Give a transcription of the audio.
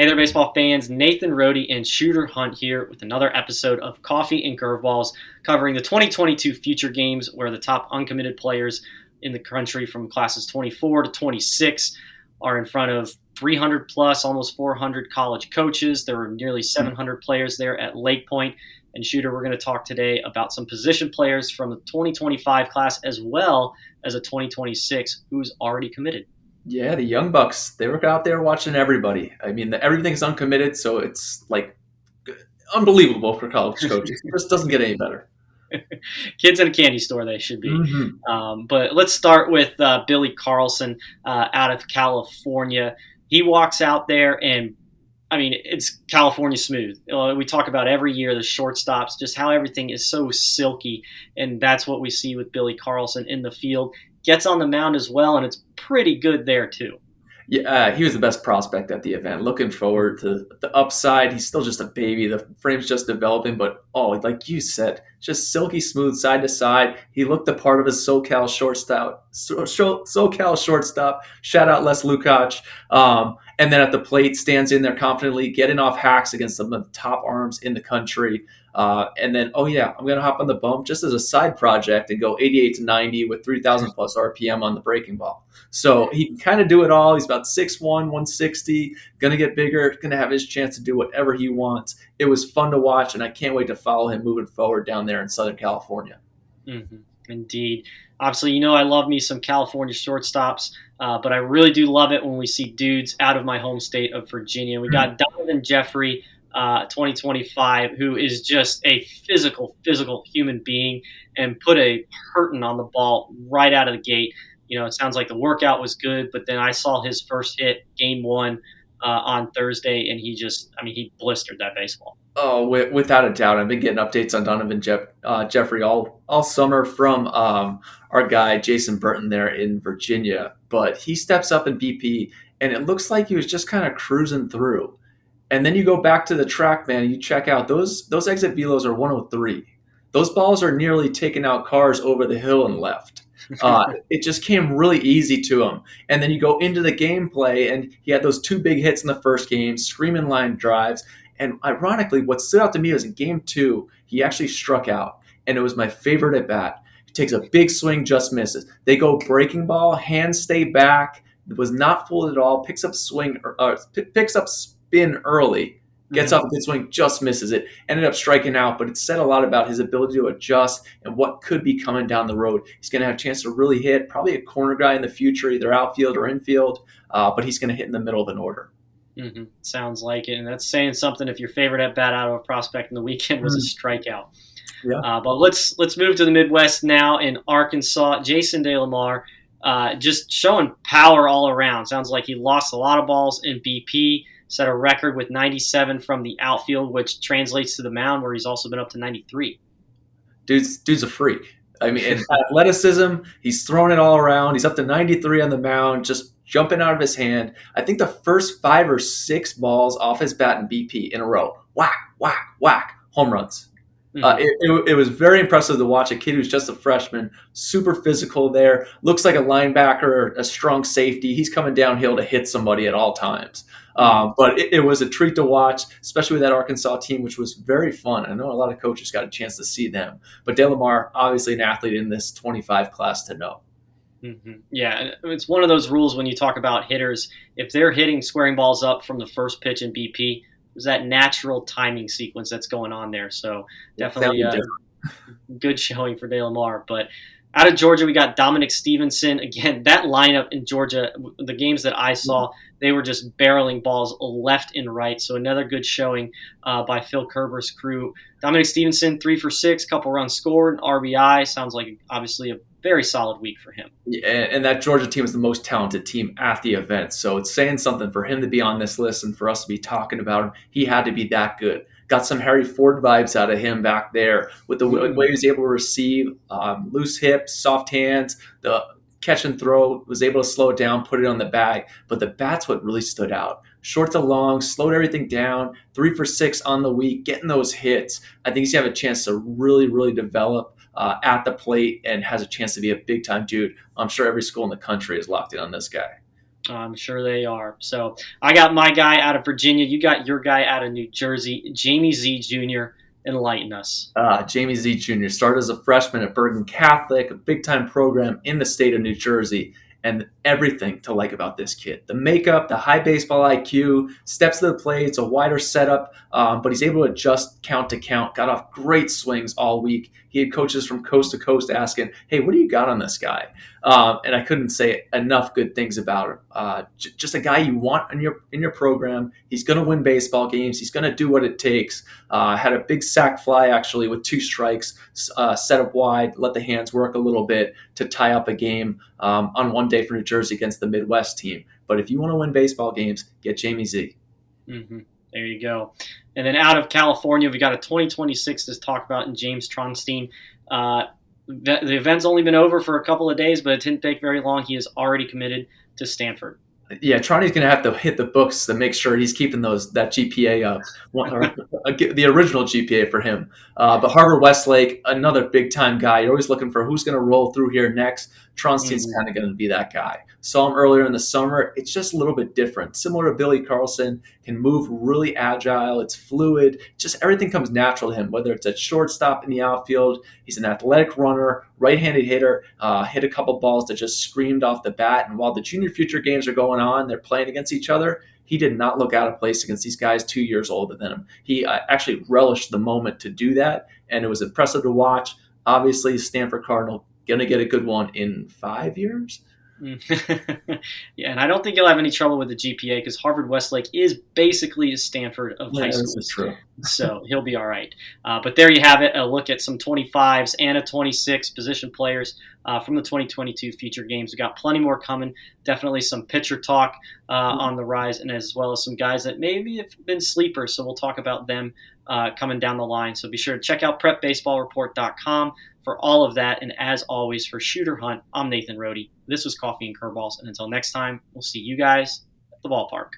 Hey there, baseball fans. Nathan Rohde and Shooter Hunt here with another episode of Coffee and Curveballs, covering the 2022 future games where the top uncommitted players in the country from classes 24 to 26 are in front of 300 plus, almost 400 college coaches. There were nearly 700 players there at Lake Point. And Shooter, we're going to talk today about some position players from the 2025 class as well as a 2026 who's already committed. Yeah, the Young Bucks, they were out there watching everybody. I mean, everything's uncommitted, so it's like unbelievable for college coaches. It just doesn't get any better. Kids in a candy store, they should be. Mm-hmm. But let's start with Billy Carlson out of California. He walks out there and, I mean, it's California smooth. We talk about every year the shortstops, just how everything is so silky, and that's what we see with Billy Carlson in the field. Gets on the mound as well, and it's pretty good there too. Yeah, he was the best prospect at the event. Looking forward to the upside. He's still just a baby. The frame's just developing, but like you said, just silky smooth side to side. He looked the part of his SoCal shortstop. Shout out Les Lukacs. And then at the plate, stands in there confidently, getting off hacks against some of the top arms in the country. And then, I'm going to hop on the bump just as a side project and go 88 to 90 with 3,000 plus RPM on the breaking ball. So he can kind of do it all. He's about 6'1", 160, going to get bigger, going to have his chance to do whatever he wants. It was fun to watch, and I can't wait to follow him moving forward down there in Southern California. Mm-hmm. Indeed. Obviously, I love me some California shortstops, but I really do love it when we see dudes out of my home state of Virginia. We got Donovan Jeffrey, 2025, who is just a physical human being and put a hurting on the ball right out of the gate. It sounds like the workout was good, but then I saw his first hit game one on Thursday, and he blistered that baseball. Oh, without a doubt. I've been getting updates on Donovan Jeffrey all summer from our guy, Jason Burton there in Virginia. But he steps up in BP, and it looks like he was just kind of cruising through. And then you go back to the track, man, and you check out those exit velos are 103. Those balls are nearly taking out cars over the hill and left. It just came really easy to him. And then you go into the gameplay, and he had those two big hits in the first game, screaming line drives. And ironically, what stood out to me was in game two, he actually struck out. And it was my favorite at bat. He takes a big swing, just misses. They go breaking ball, hands stay back. It was not fooled at all. Picks up spin early. Gets off a good swing, just misses it. Ended up striking out, but it said a lot about his ability to adjust and what could be coming down the road. He's going to have a chance to really hit, probably a corner guy in the future, either outfield or infield, but he's going to hit in the middle of an order. Mm-hmm. Sounds like it, and that's saying something if your favorite at bat out of a prospect in the weekend was a strikeout. Yeah. But let's move to the Midwest now in Arkansas. Jason DeLaMar just showing power all around. Sounds like he lost a lot of balls in BP. Set a record with 97 from the outfield, which translates to the mound, where he's also been up to 93. Dude's a freak. I mean, in athleticism, he's throwing it all around. He's up to 93 on the mound, just jumping out of his hand. I think the first 5 or 6 balls off his bat in BP in a row, whack, whack, whack, home runs. It was very impressive to watch a kid who's just a freshman, super physical there, looks like a linebacker, a strong safety. He's coming downhill to hit somebody at all times. But it was a treat to watch, especially with that Arkansas team, which was very fun. I know a lot of coaches got a chance to see them. But DeLaMar, obviously an athlete in this 25 class to know. Mm-hmm. Yeah, it's one of those rules when you talk about hitters. If they're hitting squaring balls up from the first pitch in BP, there's that natural timing sequence that's going on there. So definitely good showing for DeLaMar. But out of Georgia, we got Dominic Stevenson. Again, that lineup in Georgia, the games that I saw, they were just barreling balls left and right. So another good showing by Phil Kerber's crew. Dominic Stevenson, 3 for 6, couple runs scored, RBI. Sounds like obviously a very solid week for him. Yeah, and that Georgia team is the most talented team at the event. So it's saying something for him to be on this list and for us to be talking about him. He had to be that good. Got some Harry Ford vibes out of him back there with the way he was able to receive, loose hips, soft hands, the catch and throw, was able to slow it down, put it on the bag. But the bat's what really stood out. Short to long, slowed everything down, 3 for 6 on the week, getting those hits. I think he's going to have a chance to really, really develop at the plate and has a chance to be a big-time dude. I'm sure every school in the country is locked in on this guy. I'm sure they are. So I got my guy out of Virginia. You got your guy out of New Jersey, Jamie Z Jr. Enlighten us. Jamie Z Jr. started as a freshman at Bergen Catholic, a big time program in the state of New Jersey. And everything to like about this kid: the makeup, the high baseball IQ, steps to the plate, it's a wider setup, but he's able to adjust count to count. Got off great swings all week. He had coaches from coast to coast asking, "Hey, what do you got on this guy?" And I couldn't say enough good things about him. Just a guy you want in your program. He's going to win baseball games. He's going to do what it takes. Had a big sac fly actually with 2 strikes, set up wide, let the hands work a little bit to tie up a game on one day for New Jersey against the Midwest team. But if you want to win baseball games, get Jamie Z. Mm-hmm. There you go. And then out of California, we got a 2026 to talk about in James Tronstein. The event's only been over for a couple of days, but it didn't take very long. He is already committed to Stanford. Yeah, Trotty's going to have to hit the books to make sure he's keeping that GPA up, the original GPA for him. But Harvard Westlake, another big-time guy. You're always looking for who's going to roll through here next. Tronstein's kind of going to be that guy. Saw him earlier in the summer. It's just a little bit different. Similar to Billy Carlson, can move really agile. It's fluid. Just everything comes natural to him, whether it's at shortstop in the outfield. He's an athletic runner, right-handed hitter, hit a couple balls that just screamed off the bat. And while the junior future games are going on, they're playing against each other, he did not look out of place against these guys 2 years older than him. He actually relished the moment to do that, and it was impressive to watch. Obviously, Stanford Cardinal going to get a good one in 5 years. Yeah, and I don't think you'll have any trouble with the GPA because Harvard Westlake is basically a Stanford of high schools. This is true. So he'll be all right. But there you have it, a look at some 25s and a 26 position players from the 2022 feature games. We've got plenty more coming. Definitely some pitcher talk on the rise, and as well as some guys that maybe have been sleepers. So we'll talk about them coming down the line. So be sure to check out prepbaseballreport.com for all of that. And as always, for Shooter Hunt, I'm Nathan Rohde. This was Coffee and Curveballs. And until next time, we'll see you guys at the ballpark.